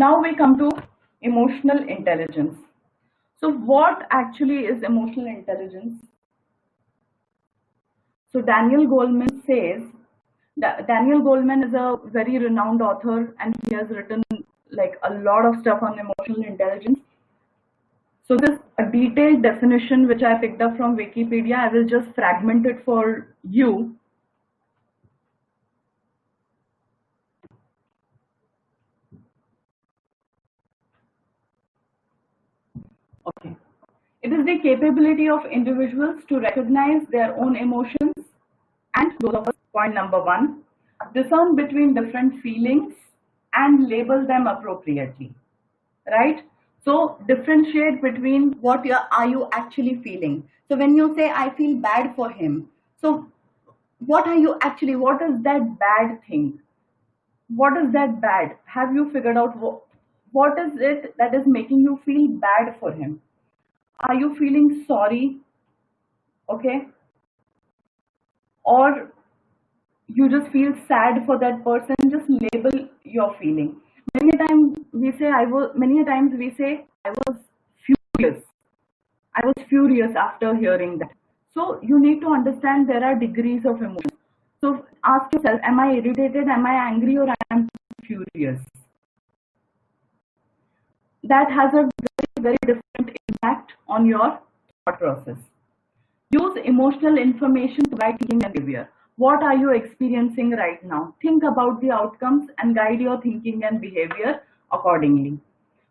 Now we come to emotional intelligence. So what actually is emotional intelligence? So Daniel Goleman says that Daniel Goleman is a very renowned author and he has written like a lot of stuff on emotional intelligence. So this is a detailed definition which I picked up from Wikipedia. I will just fragment it for you. Okay. It is the capability of individuals to recognize their own emotions and those of us, point number one, discern between different feelings and label them appropriately, right? So differentiate between what are you actually feeling. So when you say I feel bad for him, so what are you actually, what is that bad thing? What is that bad? Have you figured out what is it that is making you feel bad for him? Are you feeling sorry? Okay. Or you just feel sad for that person, just label your feeling. Many times we say I was furious. I was furious after hearing that. So you need to understand there are degrees of emotion. So ask yourself, am I irritated, am I angry, or am I furious? That has a very different impact on your thought process. Use emotional information to guide thinking and behavior. What are you experiencing right now? Think about the outcomes and guide your thinking and behavior accordingly.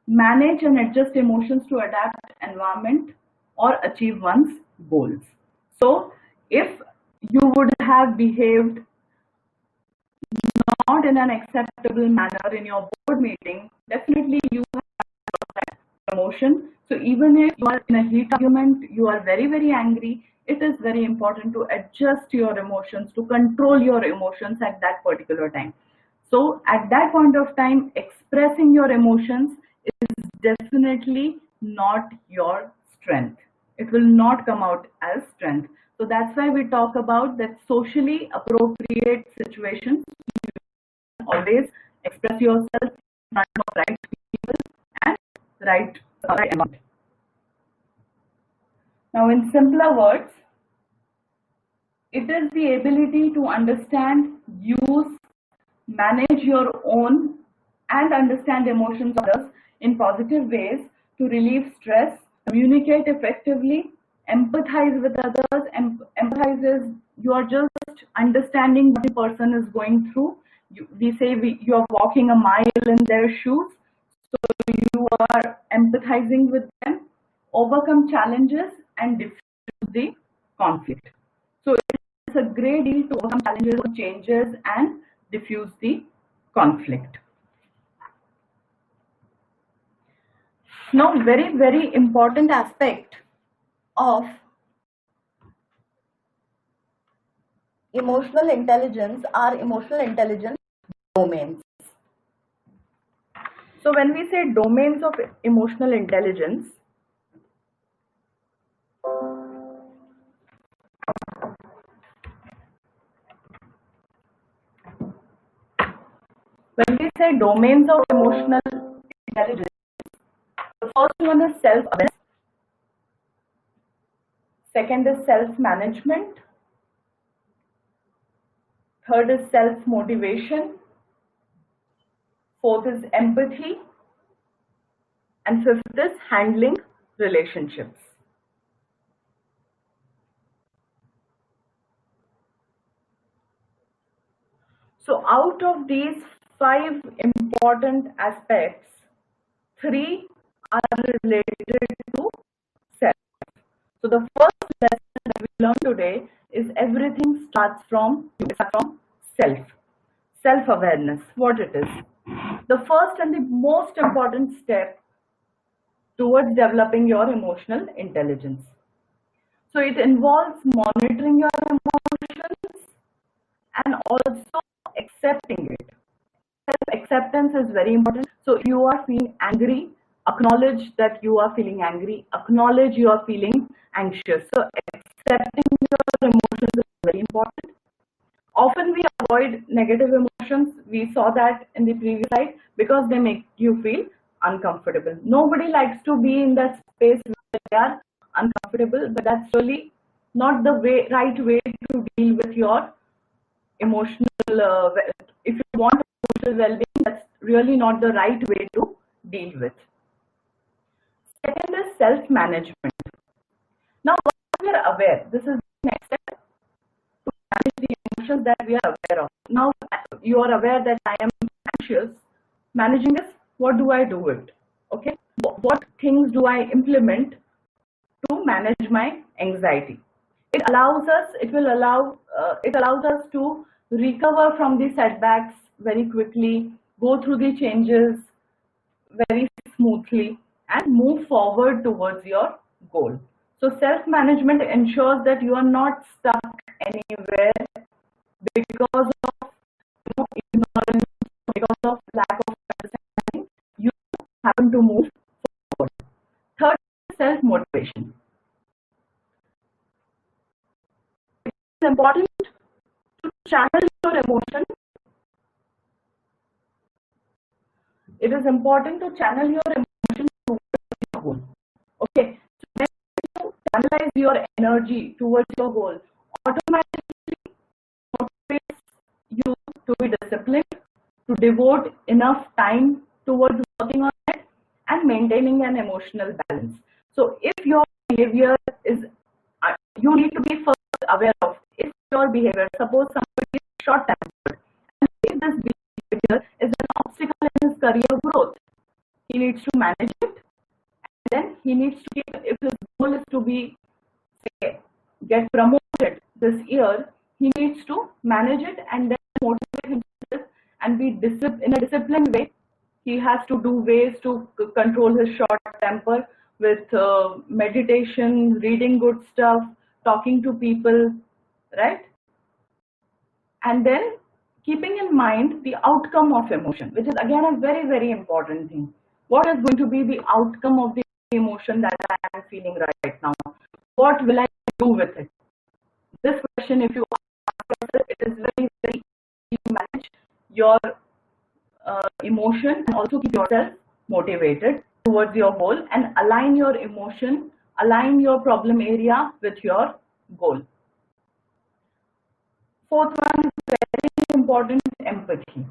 Manage and adjust emotions to adapt environment or achieve one's goals. So, if you would have behaved not in an acceptable manner in your board meeting, definitely you have emotion. So even if you are in a heat argument, you are very angry, it is very important to adjust your emotions, to control your emotions at that particular time. So at that point of time, expressing your emotions is definitely not your strength. It will not come out as strength. So that's why we talk about that socially appropriate situations. Always express yourself in front of right people and right amount. Now, in simpler words, it is the ability to understand, use, manage your own, and understand emotions of others in positive ways to relieve stress, communicate effectively, empathize with others. Empathize is you are just understanding what the person is going through. You are walking a mile in their shoes, so you are empathizing with them, overcome challenges, and diffuse the conflict. So it's a great deal to overcome challenges, changes, and diffuse the conflict. Now, very important aspect of emotional intelligence are emotional intelligence domains. So when we say domains of emotional intelligence, when we say domains of emotional intelligence, the first one is self-awareness, second is self-management, third is self-motivation, fourth is empathy, and fifth is handling relationships. So out of these 5 important aspects, 3 are related to self. So the first lesson that we learned today is everything starts from self. Self-awareness, what it is. The first and the most important step towards developing your emotional intelligence. So it involves monitoring your emotions and also accepting it. Self-acceptance is very important. So if you are feeling angry, acknowledge that you are feeling angry, acknowledge you are feeling anxious. So accepting your emotions is very important. Often we avoid negative emotions. We saw that in the previous slide because they make you feel uncomfortable. Nobody likes to be in that space where they are uncomfortable, but that's really not the right way to deal with your emotional. If you want emotional well-being, that's really not the right way to deal with. Second is self-management. Now, once we are aware, this is the next step to manage the emotions that we are aware of. Now, you are aware that I am anxious. Managing this, what do I do with it? Okay, what things do I implement to manage my anxiety? It allows us. It will allow. It allows us to recover from the setbacks very quickly, go through the changes very smoothly, and move forward towards your goal. So self-management ensures that you are not stuck anywhere because of ignorance, because of lack of understanding. You happen to move forward. Third, self-motivation. It's important to channel your emotion. It is important to channel your emotion towards your goal. Okay, so when you channelize your energy towards your goal, automatically motivates you to be disciplined, to devote enough time towards working on it and maintaining an emotional balance. So if your behavior is, you need to be first aware of if your behavior, suppose somebody is short-tempered, and if this behavior is an obstacle in his career growth, he needs to manage it, and then he needs to keep, if his goal is to be, say, get promoted this year, he needs to manage it and then motivate himself and be in a disciplined way. He has to do ways to control his short temper with meditation, reading good stuff, talking to people, right? And then keeping in mind the outcome of emotion, which is again a very, very important thing. What is going to be the outcome of the emotion that I am feeling right now? What will I do with it? This question, if you ask yourself, it is very, very easy to manage your emotion and also keep yourself motivated towards your goal and align your emotion, align your problem area with your goal. Fourth one is very important, empathy.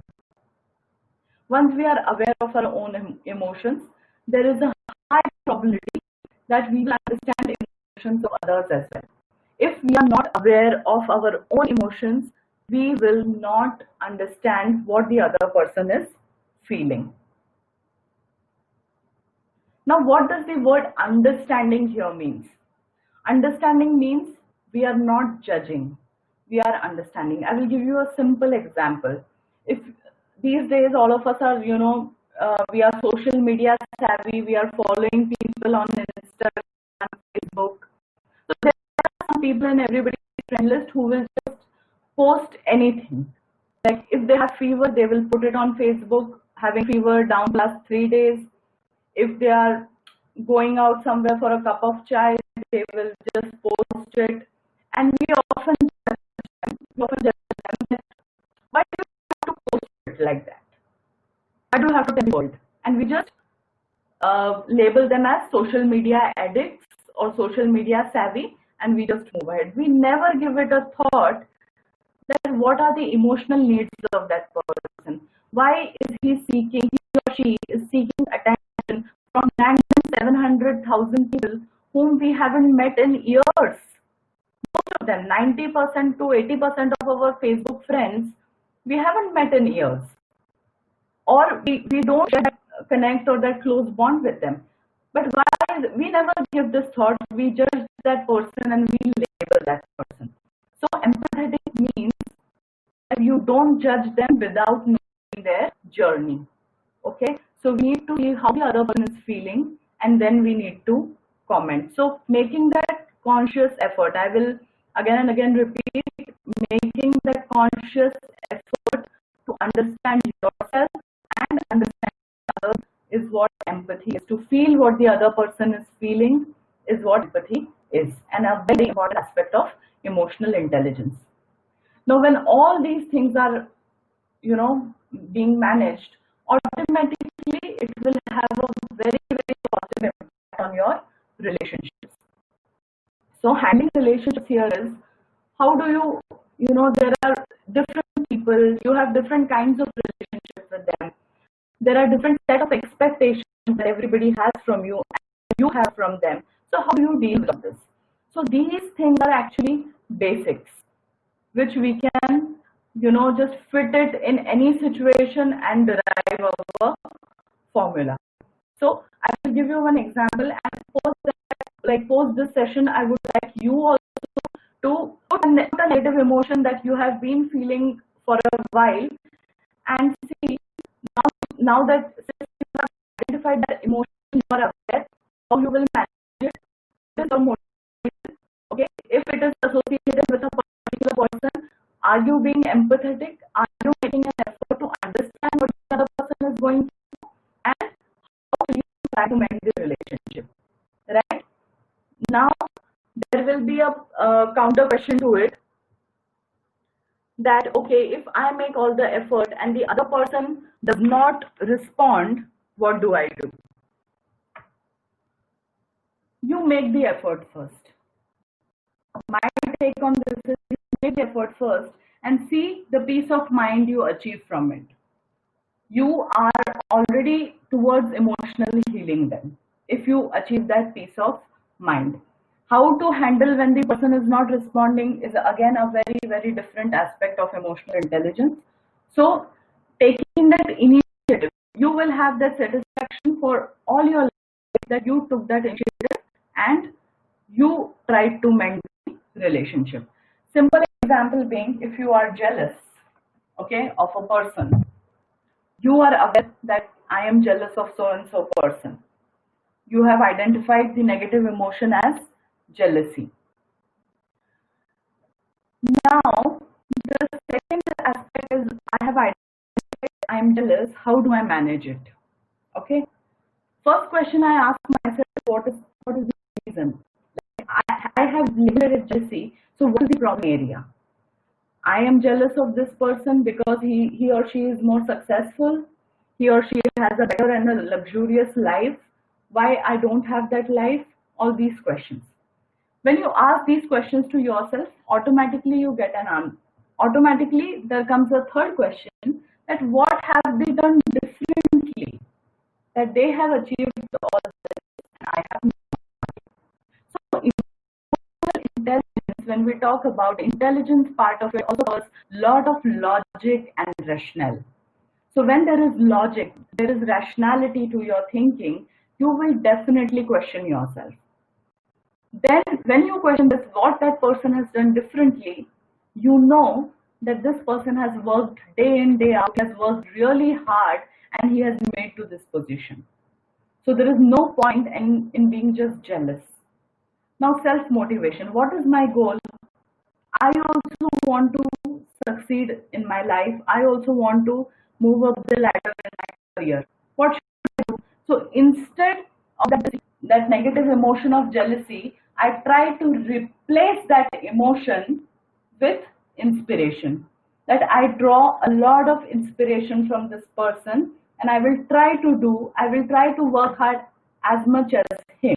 Once we are aware of our own emotions, there is a high probability that we will understand emotions of others as well. If we are not aware of our own emotions, we will not understand what the other person is feeling. Now, what does the word understanding here means? Understanding means we are not judging, we are understanding. I will give you a simple example. If these days all of us are, we are social media savvy, we are following people on Instagram, Facebook. So there are some people in everybody's friend list who will just post anything. Like if they have fever, they will put it on Facebook, having fever down plus 3 days. If they are going out somewhere for a cup of chai, they will just post it. And we often judge them, why do you have to post it like that? Why do you have to tell the world? And we just label them as social media addicts or social media savvy, and we just move ahead. We never give it a thought that what are the emotional needs of that person? Why is he or she is seeking attention from random 700,000 people whom we haven't met in years? Most of them, 90% to 80% of our Facebook friends, we haven't met in years. Or we don't connect or that close bond with them. But why we never give this thought, we judge that person and we label that person. So empathetic means that you don't judge them without knowing their journey. Okay, so we need to see how the other person is feeling and then we need to comment. So making that conscious effort, I will again and again repeat, making that conscious effort to understand yourself and understand others is what empathy is. To feel what the other person is feeling is what empathy is, and a very important aspect of emotional intelligence. Now, when all these things are, being managed, automatically it will have a very, very positive impact on your relationships. So handling relationships here is, how do there are different people, you have different kinds of relationships with them. There are different set of expectations that everybody has from you and you have from them. So how do you deal with this? So these things are actually basics, which we can, just fit it in any situation and derive a formula. So I will give you one example, and post this session, I would like you also to put a negative emotion that you have been feeling for a while, and see now that since you have identified that emotion, you are aware how you will manage it. This is motivation. Okay, if it is associated with a particular person, are you being empathetic? Are you making an effort to understand what the other person is going through, and how will you try to mend the relationship? Right now, there will be a counter question to it, that okay, if I make all the effort and the other person does not respond, what do I do? You make the effort first. My take on this is, you make the effort first and see the peace of mind you achieve from it. You are already towards emotional healing then, if you achieve that peace of mind. How to handle when the person is not responding is again a very, very different aspect of emotional intelligence. So taking that initiative, you will have that satisfaction for all your life that you took that initiative and you tried to mend the relationship. Simple example being, if you are jealous, okay, of a person, you are aware that I am jealous of so and so person. You have identified the negative emotion as jealousy. Now, the second aspect is, I have identified I am jealous. How do I manage it? Okay. First question I ask myself, what is the reason? I have labeled it jealousy. So what is the problem area? I am jealous of this person because he or she is more successful. He or she has a better and a luxurious life. Why I don't have that life? All these questions. When you ask these questions to yourself, automatically you get an answer. Automatically there comes a third question, that what have they done differently that they have achieved all this and I have not. So emotional intelligence, when we talk about intelligence part of it, also has a lot of logic and rationale. So when there is logic, there is rationality to your thinking, you will definitely question yourself. Then when you question this, what that person has done differently, you know that this person has worked day in, day out, he has worked really hard and he has made to this position. So there is no point in being just jealous. Now self-motivation, what is my goal? I also want to succeed in my life. I also want to move up the ladder in my career. What should I do? So instead of that negative emotion of jealousy, I try to replace that emotion with inspiration. That I draw a lot of inspiration from this person and I will try to work hard as much as him.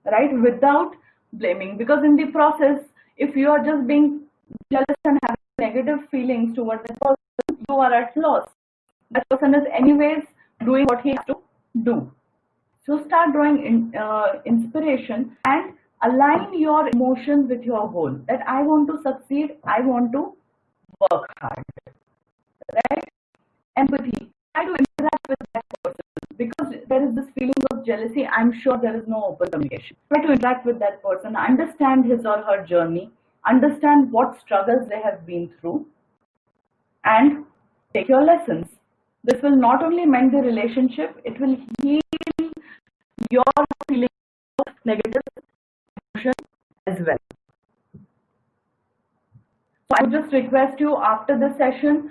Right? Without blaming. Because in the process, if you are just being jealous and having negative feelings towards the person, you are at loss. That person is anyways doing what he has to do. So start drawing inspiration and align your emotions with your goal. That I want to succeed, I want to work hard. Right? Empathy. Try to interact with that person. Because there is this feeling of jealousy, I'm sure there is no open communication. Try to interact with that person, understand his or her journey, understand what struggles they have been through, and take your lessons. This will not only mend the relationship, it will heal your feeling of negative emotion as well. So I would just request you, after this session,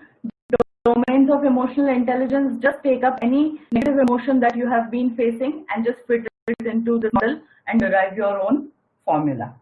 domains of emotional intelligence, just take up any negative emotion that you have been facing and just fit it into the model and derive your own formula.